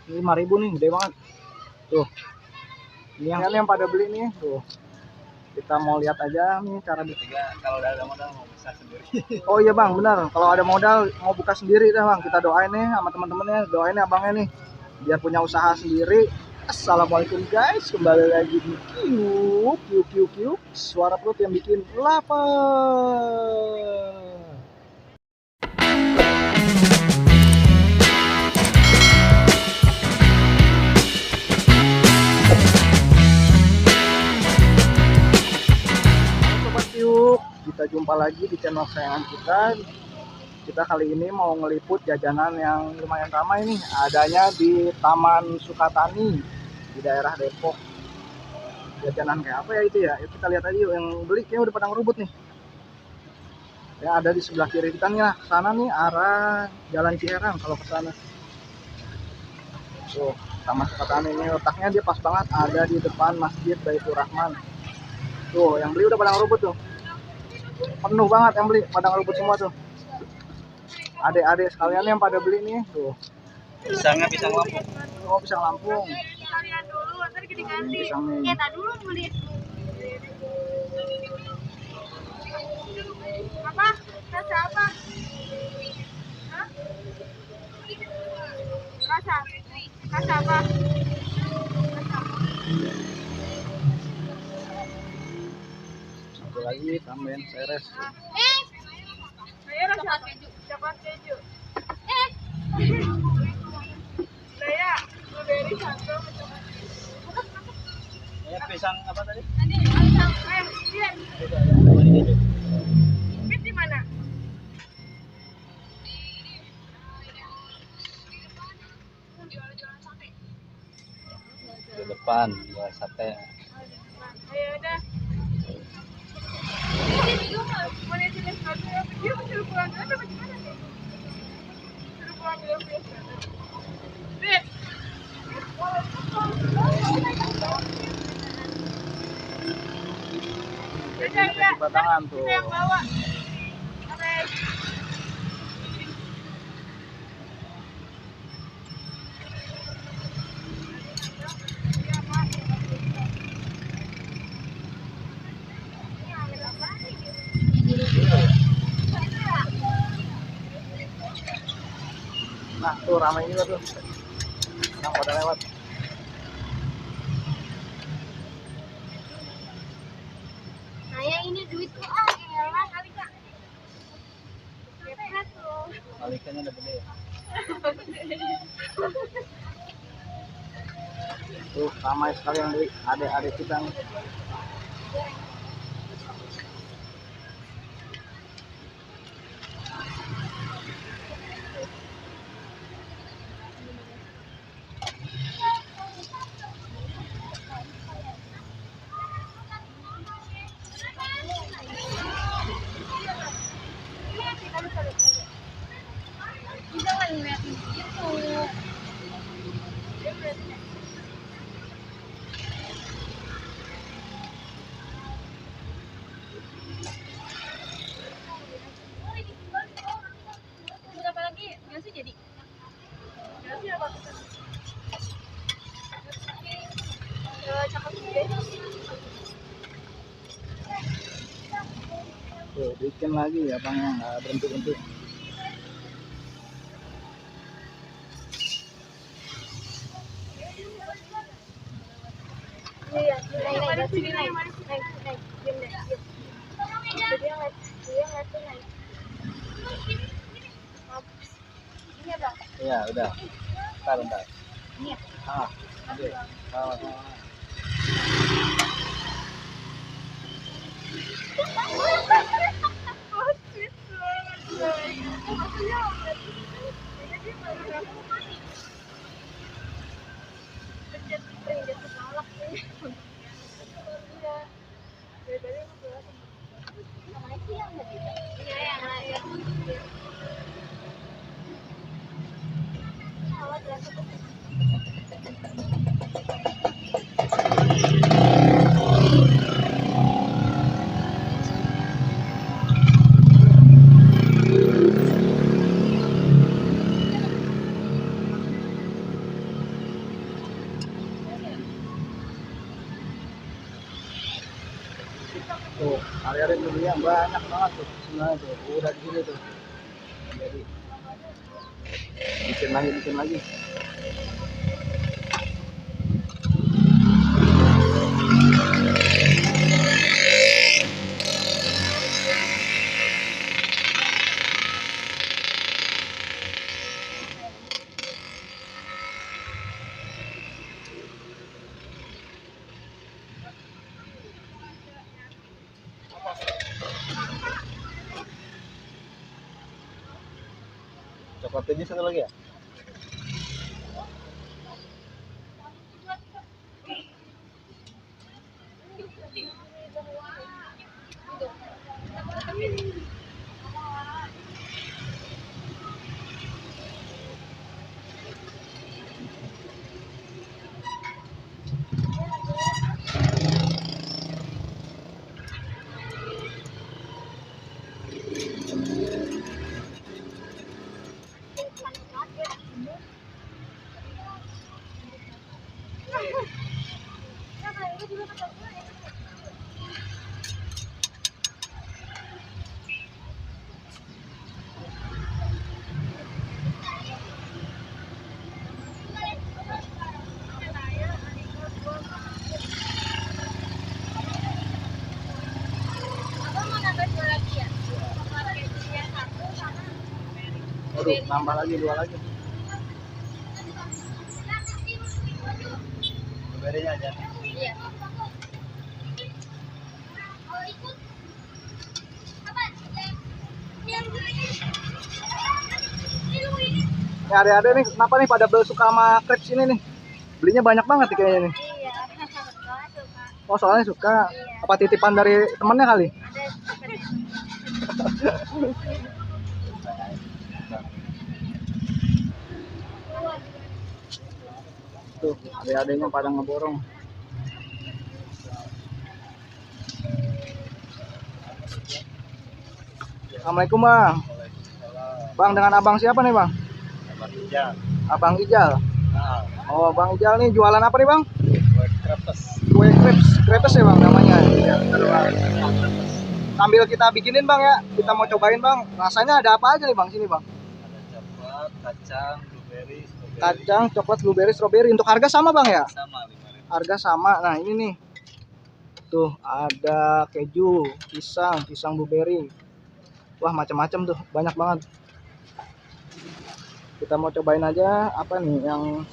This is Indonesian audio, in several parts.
5.000 nih, gede banget. Tuh. Ini yang pada beli nih, tuh. Kita mau lihat aja nih cara bikin. Kalau udah ada modal mau bisa sendiri. Oh iya bang, benar. Kalau ada modal mau buka sendiri dah bang. Kita doain nih sama teman-temannya, doain nih abangnya nih, biar punya usaha sendiri. Assalamualaikum guys, kembali lagi di Kiuk, suara perut yang bikin lapar. Sobat Kiuk, kita jumpa lagi di channel kesayangan kita. Kita kali ini mau ngeliput jajanan yang lumayan ramai nih, adanya di Taman Sukatani di daerah Depok. Jajanan kayak apa ya itu ya? Kita lihat aja yuk, yang beli kayaknya udah pada ngerubut nih. Ya ada di sebelah kiri kita nih lah, sana nih arah Jalan Ciherang kalau ke sana. Tuh, Taman Sukatani ini letaknya dia pas banget ada di depan Masjid Baitur Rahman. Tuh, yang beli udah pada ngerubut tuh. Penuh banget yang beli, pada ngerubut semua tuh. Adik-adik sekalian yang pada beli nih, tuh. Pisangnya pisang Lampung. Oh, pisang Lampung. Kalian dulu, ntar diganti. Pisang nih. Kita dulu beli. Apa? Rasa apa? Hah? Rasa? Rasa apa? Satu lagi tambahin seres. Saya rasa keju. Coklat keju. Saya blueberry satu. Ya, pisang apa tadi? Tadi pisang. Lihat. Fit di mana? Di depan jual sate. Ayo udah. Mau nih sini satu ya. Dia suruh pulang dulu apa gimana nih? Suruh pulang dulu biasa. Fit. Jadi di batangan tuh. Kita yang bawa. Oke. Nah, tuh ramai juga tuh. Yang pada lewat. Saya ini duitku elah kali Kak. Kepret tuh. Balikannya udah gede ya. Tuh, ramai sekali yang beli, adik-adik kita nih. Jangan ngeliatin gitu. Berapa lagi? Nasi jadi? Nasi apa? Cakep deh. Tuh, bikin lagi ya bang, yang nggak berhenti-berhenti. Iya, naik, sini naik, diam deh, diam. Dia ngeliat tuh naik. Ini ya bang? Iya, udah. Bentar. Ini ya? Oke. Selamat. Tuh, area yang banyak banget tuh sebenarnya tuh. Udah di sini tuh. Jadi bikin lagi. Coklat ini satu lagi ya? Aduh, nambah lagi 2 lagi. Berinya aja. Iya. Ini ada nih, kenapa nih pada suka sama crepes ini nih? Belinya banyak banget nih kayaknya nih. Iya. Suka. Oh, soalnya suka. Apa titipan dari temennya kali? Tuh, adik-adiknya pada ngeborong. Assalamualaikum bang. Bang, dengan abang siapa nih bang? Abang Ijal. Abang Ijal. Nah, Oh, bang Ijal nih jualan apa nih bang? buat krepes. Kue crepes ya bang namanya. Ya, bener, bang. Sambil kita bikinin bang ya, kita mau cobain bang. Rasanya ada apa aja nih bang sini bang? Ada coklat, kacang, blueberry, strawberry. Kacang, coklat, blueberry, strawberry. Untuk harga sama bang ya? Sama 5.000. Harga sama. Nah ini nih. Tuh ada keju, pisang blueberry. Wah macam-macam tuh, banyak banget. Kita mau cobain aja apa nih yang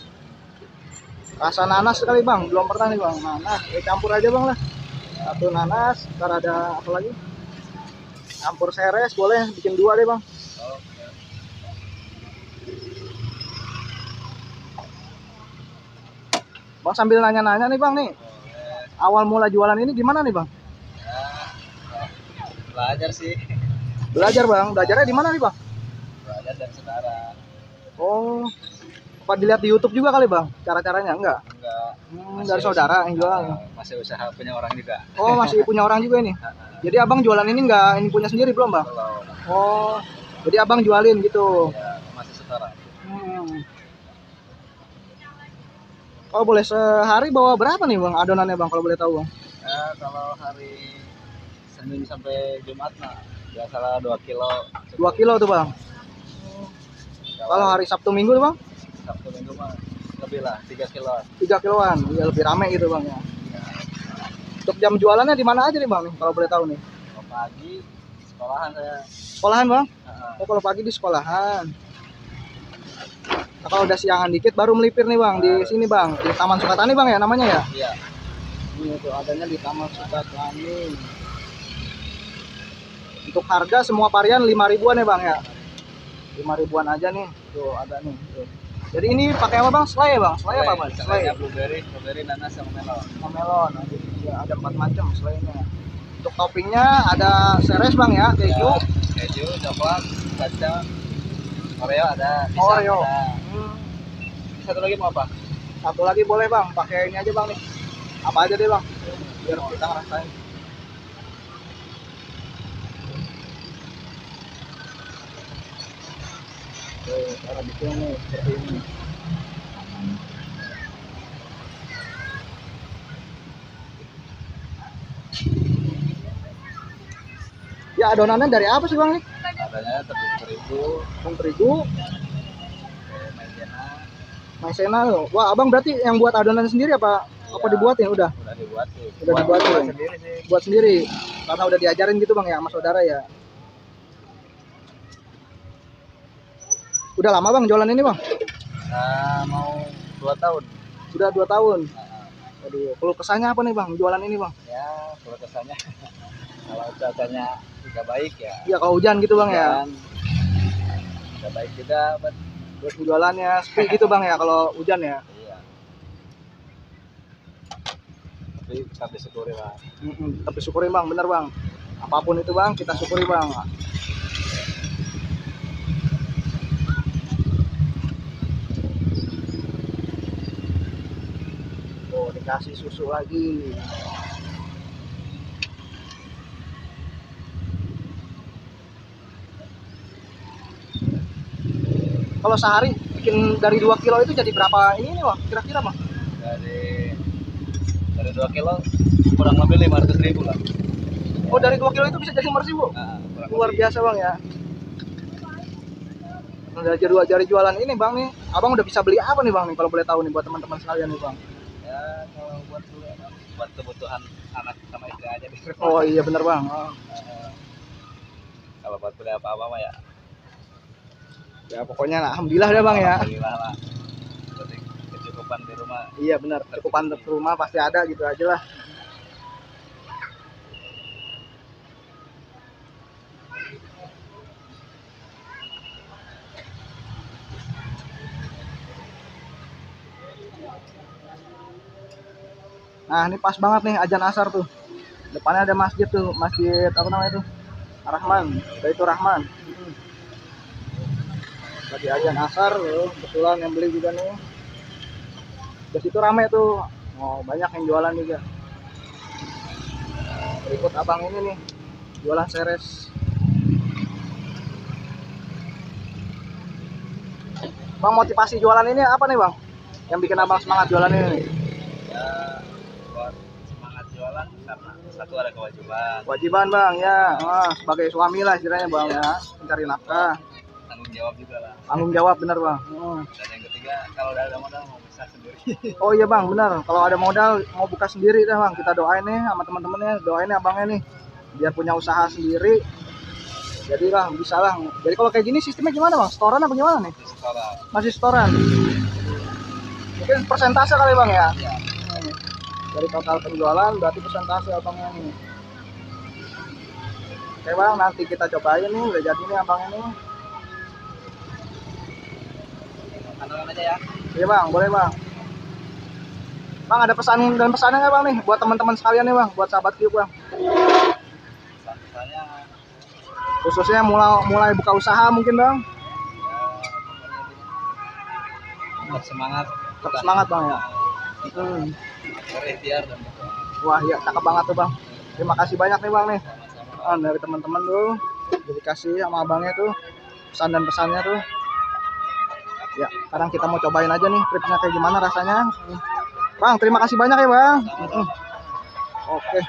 rasa nanas sekali bang, belum pernah nih bang. Nanas, campur aja bang lah. Satu nanas, ntar ada apa lagi? Campur seres, boleh bikin 2 deh bang. Oke. Bang sambil nanya-nanya nih bang nih, Boleh. awal mula jualan ini gimana nih bang? Ya, belajar sih. Belajar bang, belajarnya di mana nih bang? Belajar dari saudara. Oh, apa dilihat di YouTube juga kali bang? Cara-caranya enggak? Enggak. Dari saudara yang jual. Masih usaha punya orang juga. Oh, masih punya orang juga ini. Jadi abang jualan ini enggak ini punya sendiri belum bang? Kalau Oh, jadi abang jualin gitu. ya masih setara. Hmm. Oh, boleh sehari bawa berapa nih bang adonannya bang kalau boleh tahu bang? Ya, kalau hari Senin sampai Jumat nah biasalah 2 kilo. 2 kilo tuh bang. Kalau hari Sabtu Minggu tuh bang? Sabtu Minggu mah lebih lah 3 kilo. 3 kiloan, ya lebih rame gitu bang ya. Untuk jam jualannya di mana aja nih bang nih kalau boleh tahu nih? Kalau pagi sekolahan saya. Sekolahan bang? Heeh. Oh, kalau pagi di sekolahan. Nah, kalau udah siangan dikit baru melipir nih bang di sini bang, di Taman Sukatani bang ya namanya ya? Iya. Ini tuh adanya di Taman Sukatani. Untuk harga semua varian 5.000-an ya bang ya? 5.000-an aja nih. Tuh ada nih. Tuh. Jadi ini pakai apa bang? Selai ya bang? Selai apa bang? Selai. Selainya blueberry, strawberry, nanas sama melon. Sama melon. Ya, ada 4 macam selainya. Untuk toppingnya ada seres bang ya, keju. Ya, keju, coklat, kacang, Oreo ada, pisang Oreo. ada. Hmm. Satu lagi mau apa? Satu lagi boleh bang, pakai ini aja bang nih. Apa aja deh bang, biar kita ngerasain. Tuh, cara bikin nih seperti ini. Ya adonannya dari apa sih bang nih? Adanya tepung terigu, Tepung terigu, maizena, maizena loh. Wah abang berarti yang buat adonan sendiri apa iya, dibuatin udah? udah dibuat sih. Udah dibuatin. Buat sendiri sih. Buat sendiri karena udah diajarin gitu bang ya sama saudara ya. Udah lama bang jualan ini bang? Nah, mau 2 tahun. Sudah 2 tahun. Nah, Aduh, kalau kesannya apa nih bang jualan ini bang? ya kalau kesannya kalau cuacanya tidak baik ya. Iya kalau hujan gitu bang ya. Hujan, tidak baik juga buat Buat penjualannya sepi gitu bang ya kalau hujan ya. iya. Tapi tetap disyukuri lah. Tapi syukurin bang, bener bang. Apapun itu bang, kita syukuri bang. Oh, dikasih susu lagi. Kalau sehari bikin dari 2 kilo itu jadi berapa ini nih bang? Kira-kira bang? Dari 2 kilo kurang lebih 500.000 lah. Oh dari 2 kilo itu bisa jadi 5.000? Nah, kurang Luar lebih. biasa bang ya. Udah jari jualan ini bang nih. Abang udah bisa beli apa nih bang nih kalau boleh tahu nih buat teman-teman sekalian nih bang? Ya kalau buat kebutuhan anak sama istri aja di rumah. Oh iya bener bang. Oh. Kalau buat beli apa-apa mah ya Ya pokoknya alhamdulillah deh bang ya. alhamdulillah lah. Penting kecukupan di rumah. Iya benar. Cukupan untuk rumah pasti ada gitu aja lah. Nah ini pas banget nih ajan asar tuh. Depannya ada masjid tuh, masjid apa namanya tuh? Rahman, itu Rahman. Lagi ajan asar loh, kebetulan yang beli juga nih. Di situ rame tuh, oh banyak yang jualan juga. Berikut abang ini nih, jualan seres. Bang motivasi jualan ini apa nih bang? Yang bikin abang semangat jualan ini? Ya buat semangat jualan karena satu ada kewajiban, Kewajiban bang ya, sebagai suami lah istilahnya bang ya, mencari nafkah. tanggung jawab juga lah. Tanggung jawab bener bang. Dan yang ketiga kalau udah ada modal mau bisa sendiri. Oh iya bang bener, kalau ada modal mau buka sendiri dah bang, kita doain nih sama teman-temannya, doain nih abangnya nih biar punya usaha sendiri. Jadi bang bisa lah. Jadi kalau kayak gini sistemnya gimana bang? Setoran apa gimana nih? Sekolah. Masih setoran. Mungkin persentase kali bang ya. Ya, Dari total penjualan berarti persentase abangnya nih. Oke bang, nanti kita cobain nih, udah jadi nih abangnya nih. makanan aja ya. Iya bang, boleh bang. Bang ada pesan dan pesannya nggak bang nih buat teman-teman sekalian nih bang, buat sahabat Cube bang. Pesan-pesannya Khususnya mulai buka usaha mungkin bang. ya pokoknya tetap semangat. Tetap semangat bang ya. Berikhtiar dan berdoa. Wah ya cakep banget tuh bang. Terima kasih banyak nih bang nih. Sama-sama. Dari teman-teman tuh dikasih sama abangnya tuh pesan dan pesannya tuh. Ya sekarang kita mau cobain aja nih tripsnya kayak gimana rasanya. Bang terima kasih banyak ya bang. Oke.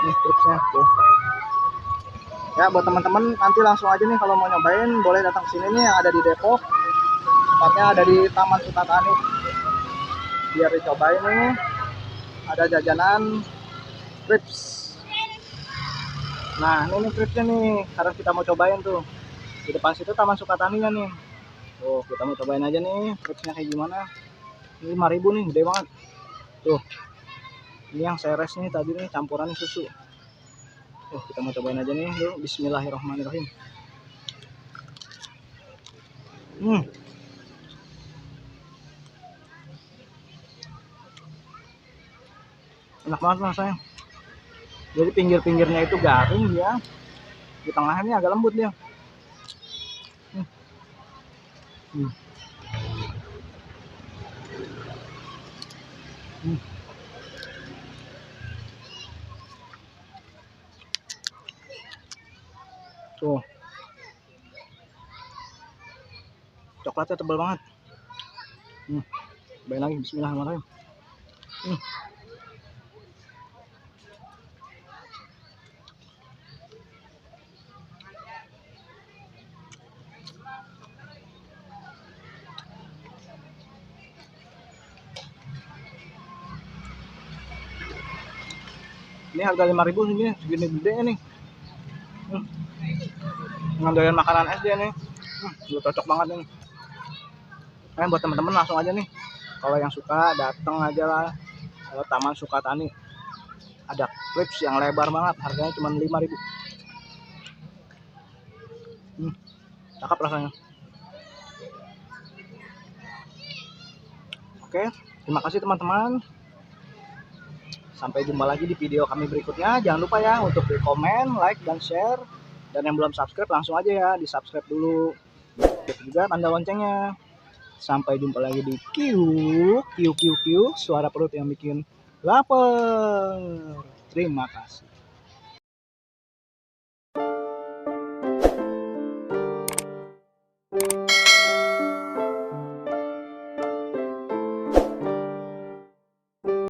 Nih tripsnya tuh. Ya buat teman-teman nanti langsung aja nih kalau mau nyobain boleh datang ke sini nih yang ada di Depok. Tepatnya ada di Taman Sukatani. Biar dicobain nih. Ada jajanan trips. Nah ini nih tripsnya nih. Sekarang kita mau cobain tuh. Di depan situ Taman Sukataninya nih. Tuh kita mau cobain aja nih tripsnya kayak gimana. Ini 5.000 nih, gede banget. Tuh. Ini yang seres nih tadi nih campuran susu. Kita mau cobain aja nih dulu. Bismillahirrahmanirrahim. Enak banget rasanya. Jadi pinggir-pinggirnya itu garing ya. Di tengahnya agak lembut dia. Tuh. Coklatnya tebal banget. Cobain lagi bismillahirrahmanirrahim. Ini harga 5.000 segini gede nih. Ngandelin makanan SD nih. Udah cocok banget nih. Buat teman-teman langsung aja nih. Kalau yang suka datang aja lah ke Taman Sukatani. Ada clips yang lebar banget, harganya cuma 5.000. Cakep rasanya. Oke, terima kasih teman-teman. Sampai jumpa lagi di video kami berikutnya. Jangan lupa ya untuk di komen, like, dan share. Dan yang belum subscribe langsung aja ya di subscribe dulu. Klik juga tanda loncengnya. Sampai jumpa lagi di Q, suara perut yang bikin lapar. Terima kasih.